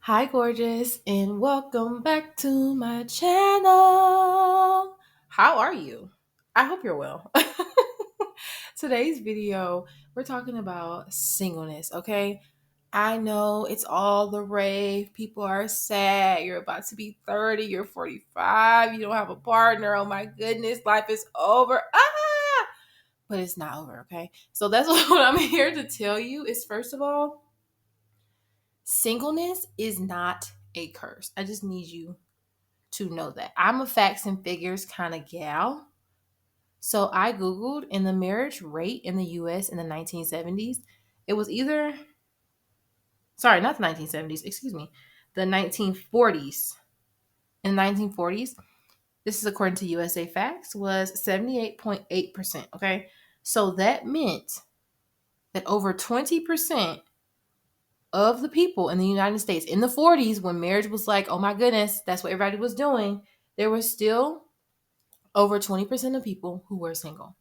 Hi, gorgeous, and welcome back to my channel. How are you? I hope you're well. Today's video, we're talking about singleness, okay? I know it's all the rave. People are sad. You're about to be 30, you're 45, you don't have a partner. Oh my goodness, life is over. But it's not over, okay? So that's what I'm here to tell you is first of all, singleness is not a curse. I just need you to know that. I'm a facts and figures kind of gal. So I Googled in the marriage rate in the US in the 1970s. It was either, sorry, not the 1970s, excuse me, the 1940s. In the 1940s, this is according to USA Facts, was 78.8%. Okay. So that meant that over 20% of the people in the United States in the 40s, when marriage was like, oh my goodness, that's what everybody was doing, there was still over 20% of people who were single.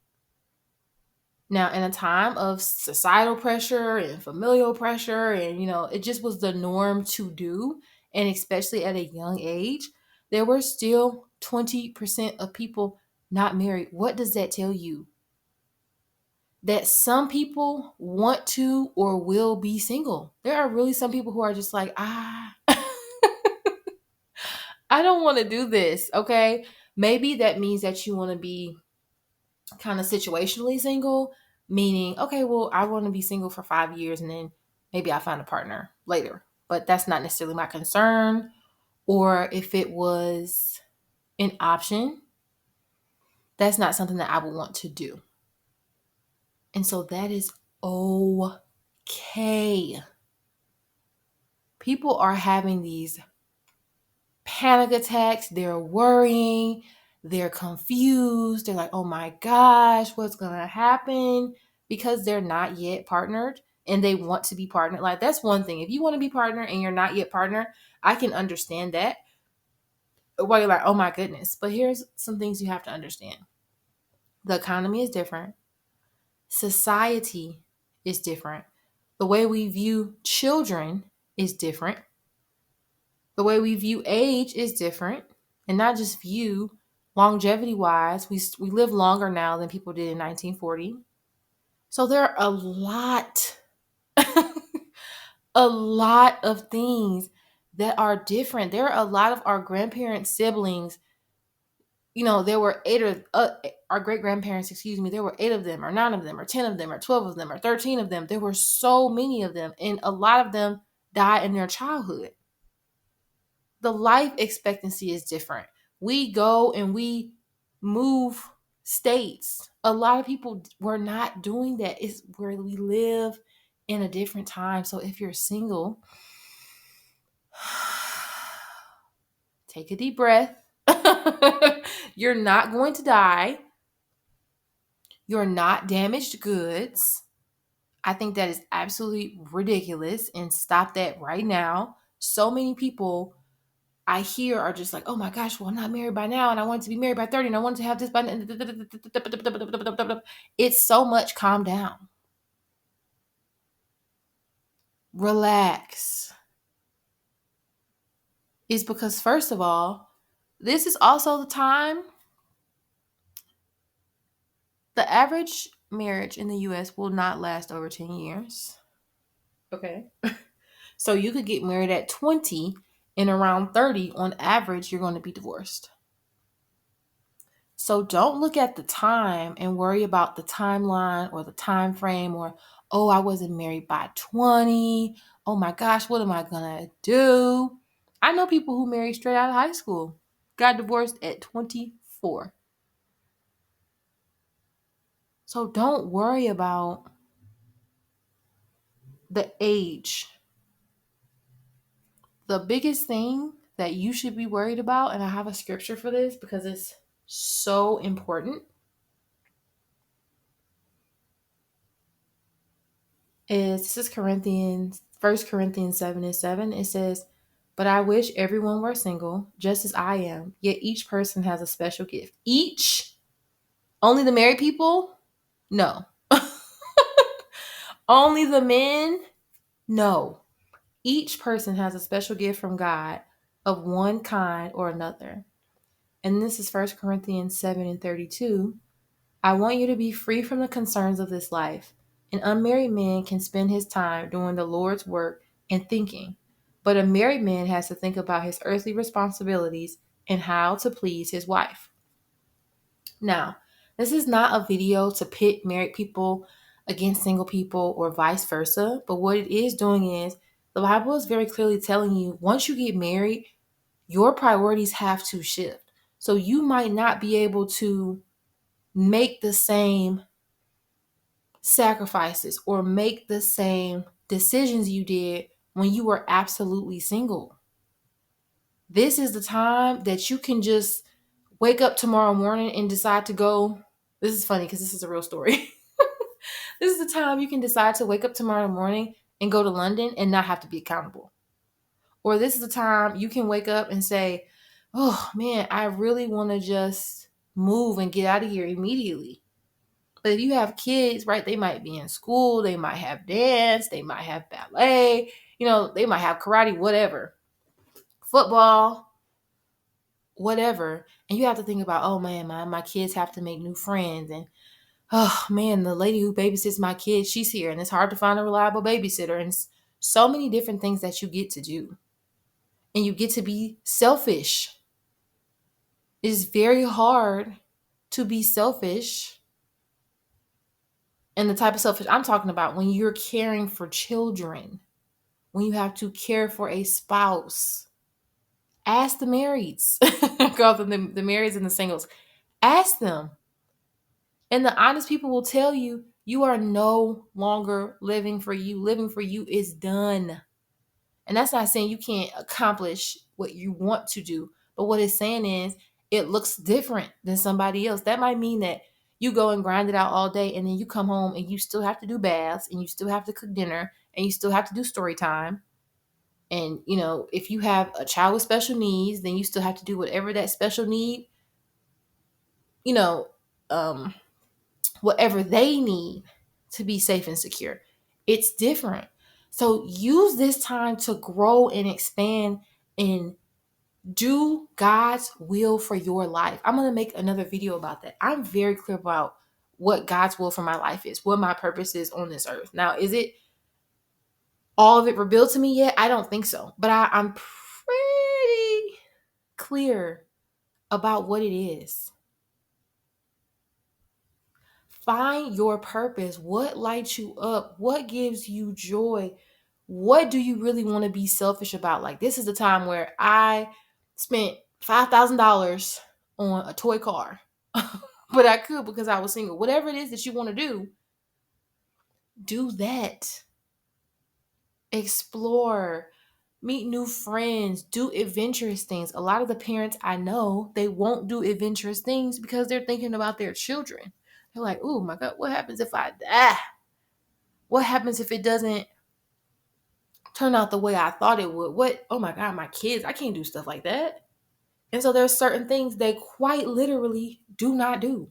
Now, in a time of societal pressure and familial pressure, and it just was the norm to do, and especially at a young age, there were still 20% of people not married. What does that tell you? That some people want to or will be single. There are really some people who are just like, I don't want to do this. Okay. Maybe that means that you want to be kind of situationally single, meaning, okay, well, I want to be single for 5 years and then maybe I'll find a partner later. But that's not necessarily my concern. Or if it was an option, that's not something that I would want to do. And so that is okay. People are having these panic attacks, they're worrying, they're confused, they're like, oh my gosh, what's gonna happen? Because they're not yet partnered and they want to be partnered. Like, that's one thing. If you want to be partnered and you're not yet partnered, I can understand that. Why you're like, oh my goodness. But here's some things you have to understand. The economy is different. Society is different. The way we view children is different. The way we view age is different, and not just view longevity wise. We live longer now than people did in 1940. So there are a lot, a lot of things that are different. There are a lot of our grandparents' siblings. There were eight of our great grandparents, excuse me, there were 8 of them, or 9 of them, or 10 of them, or 12 of them, or 13 of them. There were so many of them, and a lot of them died in their childhood. The life expectancy is different. We go and we move states. A lot of people were not doing that. It's where we live in a different time. So if you're single, take a deep breath. You're not going to die. You're not damaged goods. I think that is absolutely ridiculous, and stop that right now. So many people I hear are just like, oh my gosh, well, I'm not married by now, and I want to be married by 30, and I want to have this by. It's so much. Calm down. Relax. It's because, first of all, this is also the time. The average marriage in the US will not last over 10 years. Okay. So you could get married at 20, and around 30, on average, you're going to be divorced. So don't look at the time and worry about the timeline or the time frame, or, oh, I wasn't married by 20. Oh my gosh, what am I going to do? I know people who married straight out of high school, got divorced at 24. So don't worry about the age. The biggest thing that you should be worried about, and I have a scripture for this because it's so important, is this is First Corinthians 7:7. It says, but I wish everyone were single, just as I am. Yet each person has a special gift. Each? Only the married people? No. Only the men? No. Each person has a special gift from God of one kind or another. And this is 1 Corinthians 7 and 32. I want you to be free from the concerns of this life. An unmarried man can spend his time doing the Lord's work and thinking, but a married man has to think about his earthly responsibilities and how to please his wife. Now, this is not a video to pit married people against single people or vice versa, but what it is doing is the Bible is very clearly telling you once you get married, your priorities have to shift. So you might not be able to make the same sacrifices or make the same decisions you did when you were absolutely single. This is the time that you can just wake up tomorrow morning and decide to go. This is funny because this is a real story. This is the time you can decide to wake up tomorrow morning and go to London and not have to be accountable. Or this is the time you can wake up and say, oh man, I really want to just move and get out of here immediately. But if you have kids, right, they might be in school, they might have dance, they might have ballet, they might have karate, whatever, football, whatever. And you have to think about, oh man, my kids have to make new friends. And oh man, the lady who babysits my kids, she's here. And it's hard to find a reliable babysitter. And so many different things that you get to do. And you get to be selfish. It's very hard to be selfish. And the type of selfish I'm talking about when you're caring for children, when you have to care for a spouse. Ask the marrieds, call them the marrieds and the singles. Ask them. And the honest people will tell you, you are no longer living for you. Living for you is done. And that's not saying you can't accomplish what you want to do. But what it's saying is it looks different than somebody else. That might mean that you go and grind it out all day and then you come home and you still have to do baths and you still have to cook dinner and you still have to do story time. And, if you have a child with special needs, then you still have to do whatever that special need, you know, um, whatever they need to be safe and secure. It's different. So use this time to grow and expand and do God's will for your life. I'm going to make another video about that. I'm very clear about what God's will for my life is, what my purpose is on this earth. Now, is it all of it revealed to me yet? I don't think so. But I'm pretty clear about what it is. Find your purpose. What lights you up? What gives you joy? What do you really want to be selfish about? Like, this is the time where I spent $5,000 on a toy car, but I could because I was single. Whatever it is that you want to do that. Explore, meet new friends, do adventurous things. A lot of the parents I know, they won't do adventurous things because they're thinking about their children. They're like, oh my God, what happens if I die? What happens if it doesn't turn out the way I thought it would? What? Oh my God, my kids, I can't do stuff like that. And so there's certain things they quite literally do not do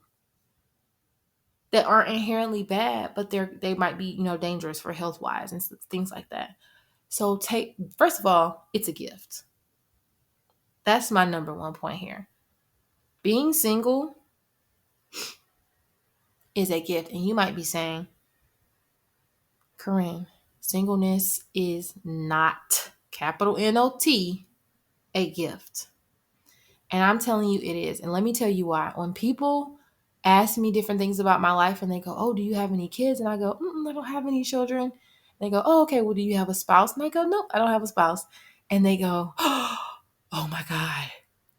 that aren't inherently bad, but they might be, dangerous for health wise and things like that. So first of all, it's a gift. That's my number one point here. Being single is a gift. And you might be saying, Corinne, singleness is not, capital N-O-T, a gift. And I'm telling you it is. And let me tell you why. When people ask me different things about my life and they go, oh, do you have any kids? And I go, I don't have any children. And they go, oh, okay, well, do you have a spouse? And I go, nope, I don't have a spouse. And they go, oh my God,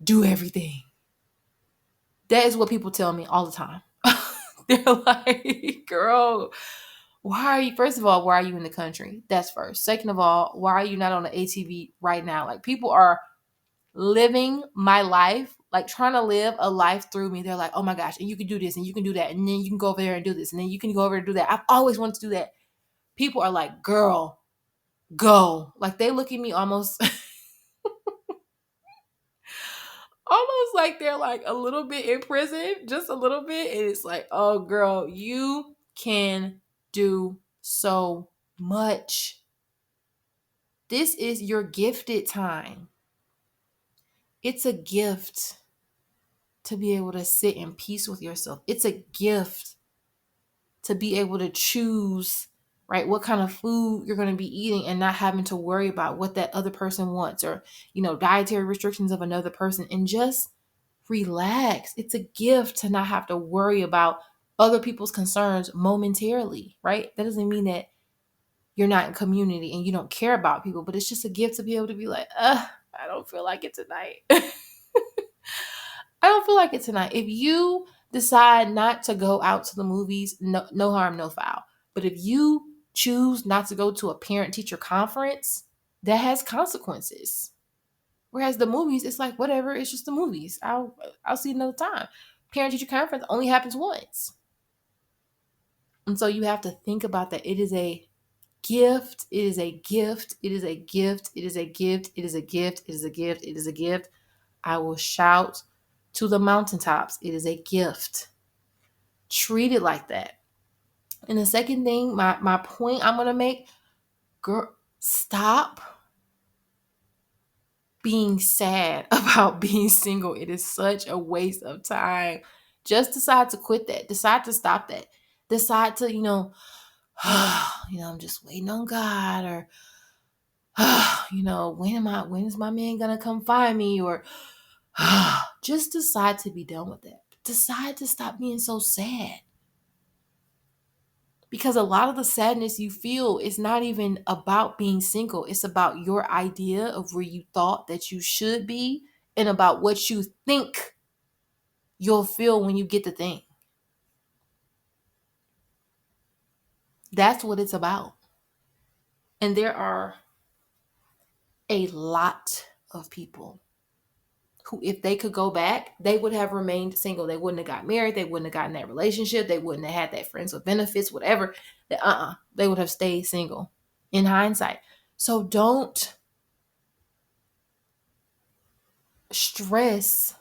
do everything. That is what people tell me all the time. They're like, girl, first of all, why are you in the country? That's first. Second of all, why are you not on the ATV right now? Like, people are living my life, like trying to live a life through me. They're like, oh my gosh, and you can do this and you can do that. And then you can go over there and do this. And then you can go over and do that. I've always wanted to do that. People are like, girl, go. Like, they look at me almost almost like they're like a little bit in prison, just a little bit. And it's like, oh girl, you can do so much. This is your gifted time. It's a gift to be able to sit in peace with yourself. It's a gift to be able to choose, right, what kind of food you're going to be eating and not having to worry about what that other person wants or, dietary restrictions of another person, and just relax. It's a gift to not have to worry about other people's concerns momentarily, right? That doesn't mean that you're not in community and you don't care about people, but it's just a gift to be able to be like, I don't feel like it tonight. I don't feel like it tonight. If you decide not to go out to the movies, no harm, no foul. But if you choose not to go to a parent-teacher conference, that has consequences. Whereas the movies, it's like, whatever, it's just the movies. I'll see another time. Parent-teacher conference only happens once. And so you have to think about that. It is a gift. It is a gift. It is a gift. It is a gift. It is a gift. It is a gift. It is a gift. I will shout to the mountaintops. It is a gift. Treat it like that. And the second thing, my point I'm going to make, girl, stop being sad about being single. It is such a waste of time. Just decide to quit that. Decide to stop that. Decide to, I'm just waiting on God, or, when is my man going to come find me? Or just decide to be done with that. Decide to stop being so sad. Because a lot of the sadness you feel is not even about being single. It's about your idea of where you thought that you should be and about what you think you'll feel when you get the thing. That's what it's about. And there are a lot of people who, if they could go back, they would have remained single. They wouldn't have got married. They wouldn't have gotten that relationship. They wouldn't have had that friends with benefits, whatever. They would have stayed single in hindsight. So don't stress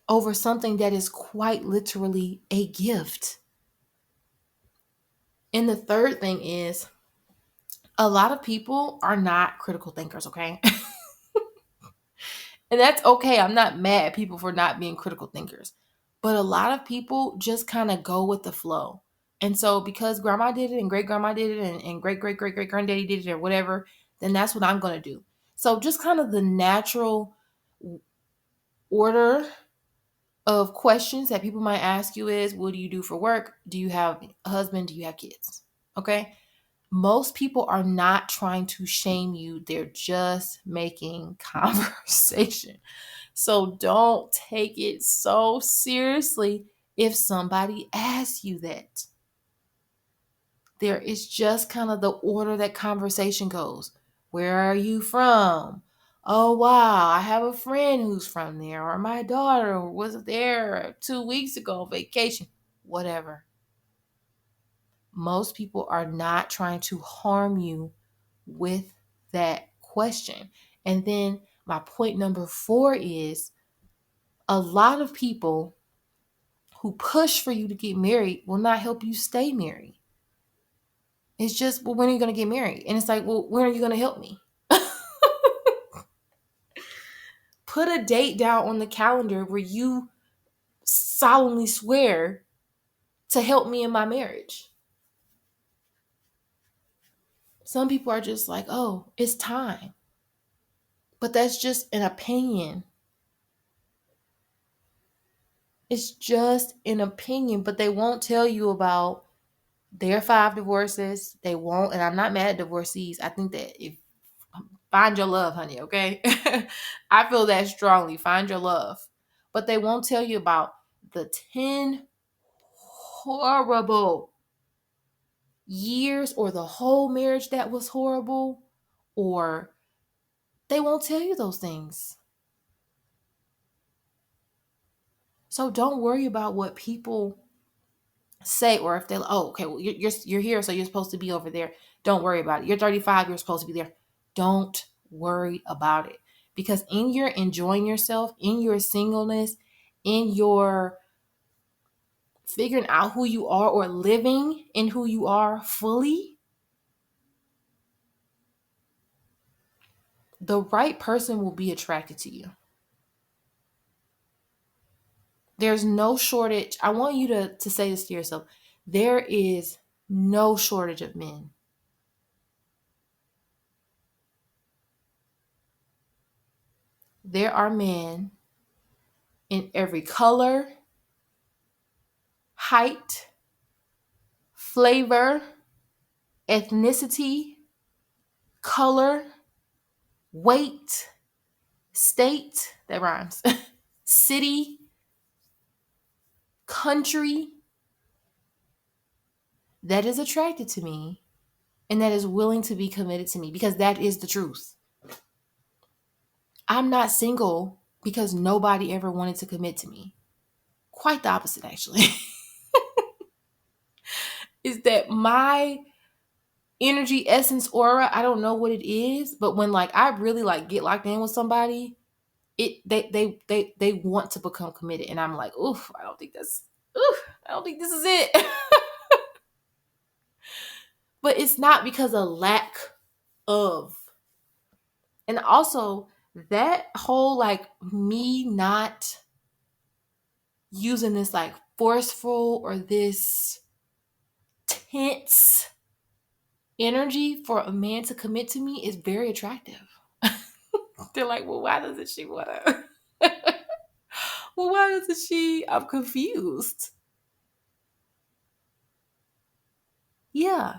over something that is quite literally a gift. And the third thing is, a lot of people are not critical thinkers, okay? And that's okay. I'm not mad at people for not being critical thinkers. But a lot of people just kind of go with the flow. And so because grandma did it and great grandma did it and great great great great granddaddy did it or whatever, then that's what I'm going to do. So just kind of the natural order of questions that people might ask you is, what do you do for work? Do you have a husband? Do you have kids? Okay. Most people are not trying to shame you. They're just making conversation. So don't take it so seriously if somebody asks you that. There is just kind of the order that conversation goes. Where are you from? Oh, wow, I have a friend who's from there, or my daughter was there 2 weeks ago on vacation, whatever. Most people are not trying to harm you with that question. And then my point number 4 is, a lot of people who push for you to get married will not help you stay married. It's just, well, when are you going to get married? And it's like, well, when are you going to help me? Put a date down on the calendar where you solemnly swear to help me in my marriage. Some people are just like, oh, it's time. But that's just an opinion. It's just an opinion, but they won't tell you about their 5 divorces. They won't, and I'm not mad at divorcees. I think that if find your love, honey, okay? I feel that strongly. Find your love. But they won't tell you about the 10 horrible years or the whole marriage that was horrible, or they won't tell you those things. So don't worry about what people say, or if they're, oh, okay, well, you're here, so you're supposed to be over there. Don't worry about it. You're 35, you're supposed to be there. Don't worry about it. Because in your enjoying yourself, in your singleness, in your figuring out who you are or living in who you are fully, the right person will be attracted to you. There's no shortage. I want you to say this to yourself. There is no shortage of men. There are men in every color, height, flavor, ethnicity, color, weight, state, that rhymes, city, country, that is attracted to me and that is willing to be committed to me, because that is the truth. I'm not single because nobody ever wanted to commit to me. Quite the opposite, actually. Is that my energy, essence, aura? I don't know what it is, but when like I really like get locked in with somebody, they want to become committed, and I'm like, oof, I don't think this is it. But it's not because of lack of. And also that whole like me not using this like forceful or this tense energy for a man to commit to me is very attractive. They're like, well, why doesn't she want to? Well, why doesn't she? I'm confused. Yeah,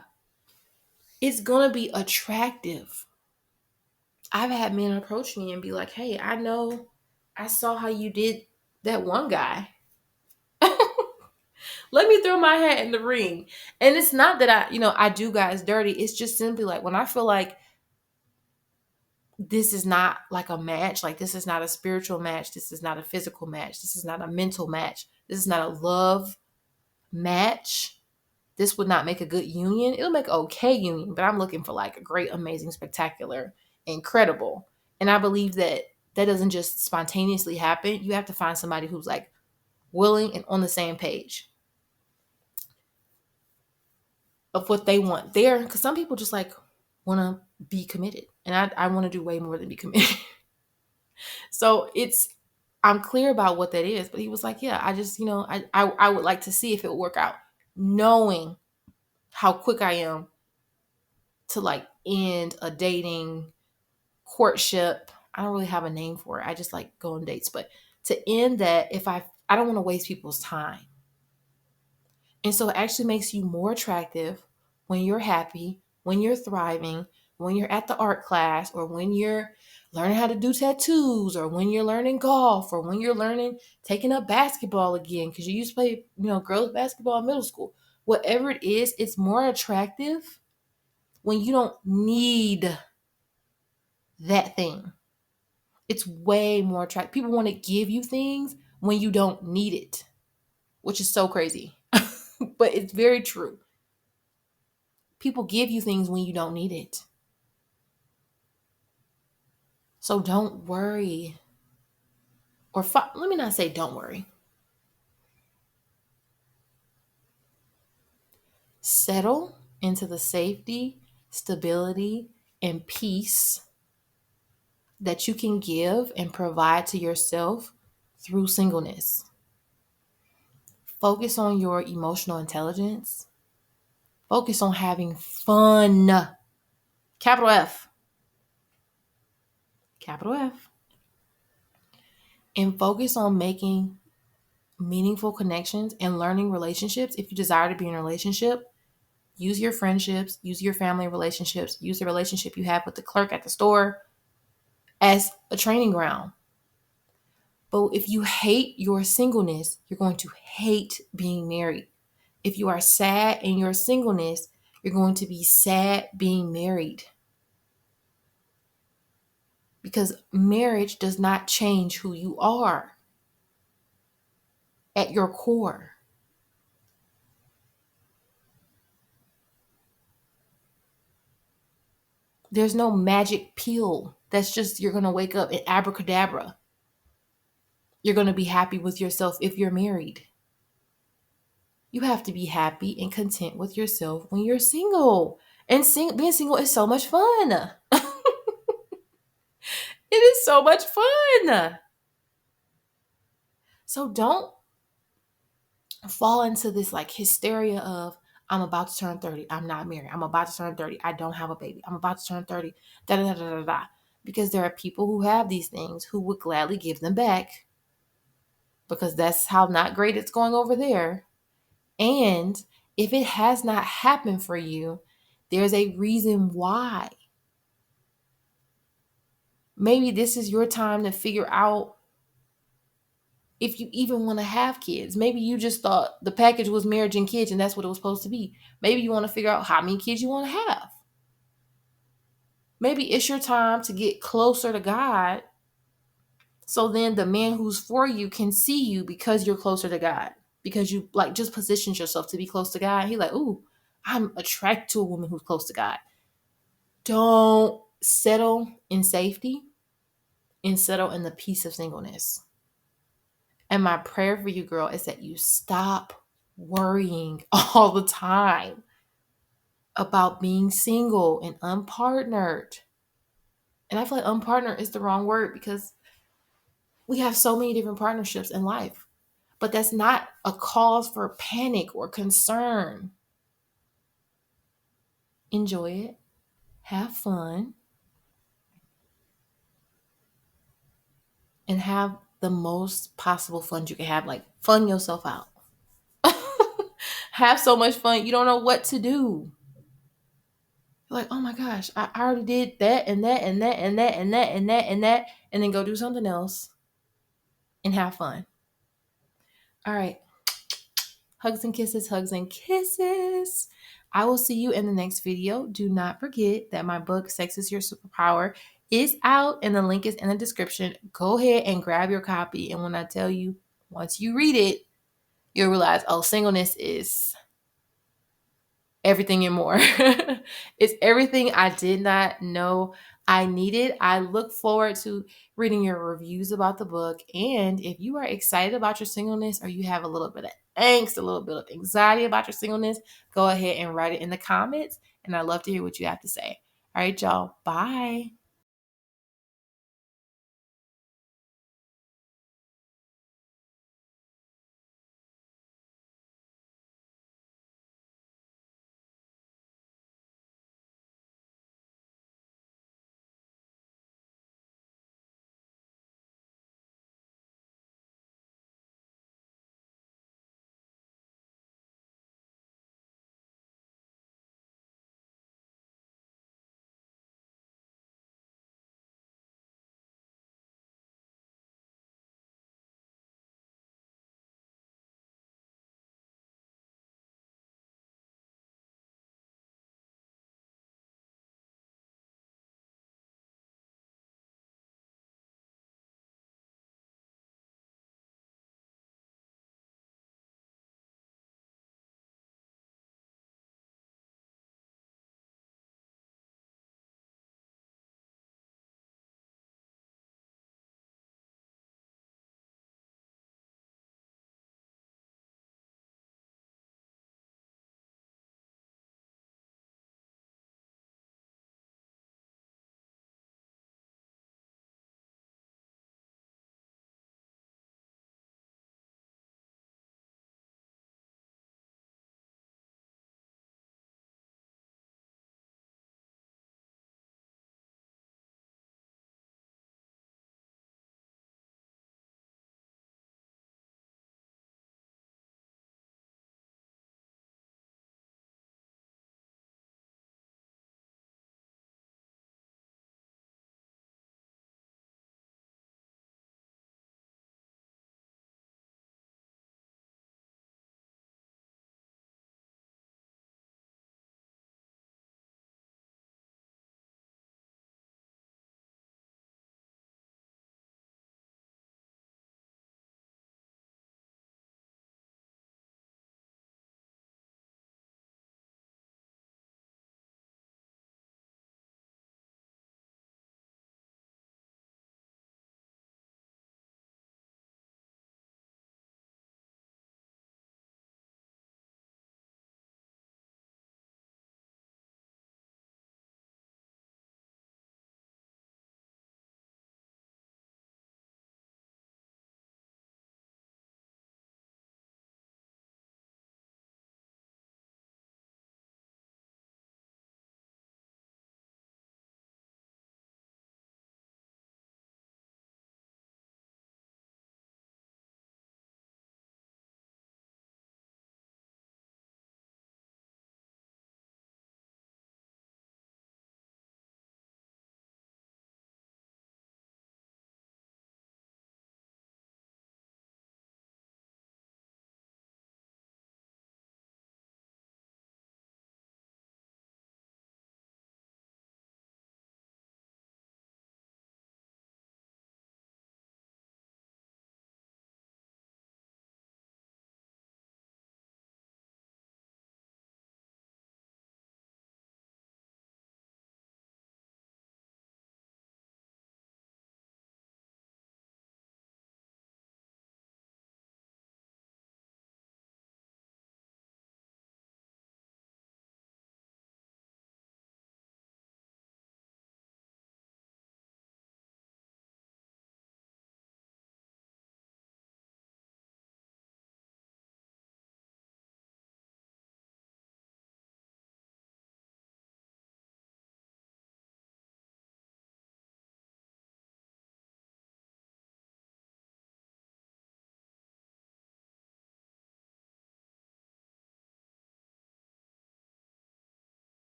it's going to be attractive. I've had men approach me and be like, hey, I know I saw how you did that one guy. Let me throw my hat in the ring. And it's not that I do guys dirty. It's just simply like when I feel like this is not like a match, like this is not a spiritual match, this is not a physical match, this is not a mental match, this is not a love match. This would not make a good union. It'll make an okay union, but I'm looking for like a great, amazing, spectacular, incredible. And I believe that that doesn't just spontaneously happen. You have to find somebody who's like willing and on the same page of what they want there. Because some people just like want to be committed. And I want to do way more than be committed. So I'm clear about what that is. But he was like, yeah, I just, I would like to see if it would work out. Knowing how quick I am to like end a dating courtship. I don't really have a name for it. I just like go on dates. But to end that, if I don't want to waste people's time. And so it actually makes you more attractive when you're happy, when you're thriving, when you're at the art class, or when you're learning how to do tattoos, or when you're learning golf, or when you're learning taking up basketball again because you used to play, girls basketball in middle school. Whatever it is, it's more attractive when you don't need that thing. It's way more attractive. People want to give you things when you don't need it, which is so crazy. But it's very true. People give you things when you don't need it. So don't worry. Let me not say don't worry. Settle into the safety, stability, and peace that you can give and provide to yourself through singleness. Focus on your emotional intelligence. Focus on having fun. Capital F. Capital F. And focus on making meaningful connections and learning relationships. If you desire to be in a relationship, use your friendships, use your family relationships, use the relationship you have with the clerk at the store as a training ground. But if you hate your singleness, you're going to hate being married. If you are sad in your singleness, you're going to be sad being married. Because marriage does not change who you are at your core. There's no magic pill that's just you're going to wake up and abracadabra. You're going to be happy with yourself if you're married. You have to be happy and content with yourself when you're single. And being single is so much fun. It is so much fun. So don't fall into this like hysteria of I'm about to turn 30. I'm not married. I'm about to turn 30. I don't have a baby. I'm about to turn 30. Da da da da da da. Because there are people who have these things who would gladly give them back because that's how not great it's going over there. And if it has not happened for you, there's a reason why. Maybe this is your time to figure out if you even want to have kids. Maybe you just thought the package was marriage and kids and that's what it was supposed to be. Maybe you want to figure out how many kids you want to have. Maybe it's your time to get closer to God so then the man who's for you can see you because you're closer to God. Because you like just positions yourself to be close to God. He like, ooh, I'm attracted to a woman who's close to God. Don't settle in safety and settle in the peace of singleness. And my prayer for you, girl, is that you stop worrying all the time about being single and unpartnered. And I feel like unpartnered is the wrong word because we have so many different partnerships in life. But that's not a cause for panic or concern. Enjoy it. Have fun. And have the most possible fun you can have. Like, fun yourself out. Have so much fun, you don't know what to do. You're like, oh my gosh, I already did that and that and that and that and that and that and that, and then go do something else and have fun. All right. Hugs and kisses, hugs and kisses. I will see you in the next video. Do not forget that my book, Sex is Your Superpower, is out and the link is in the description. Go ahead and grab your copy. And when I tell you, once you read it, you'll realize, oh, singleness is everything and more. It's everything I did not know I needed. I look forward to reading your reviews about the book. And if you are excited about your singleness or you have a little bit of angst, a little bit of anxiety about your singleness, go ahead and write it in the comments. And I'd love to hear what you have to say. All right, y'all. Bye.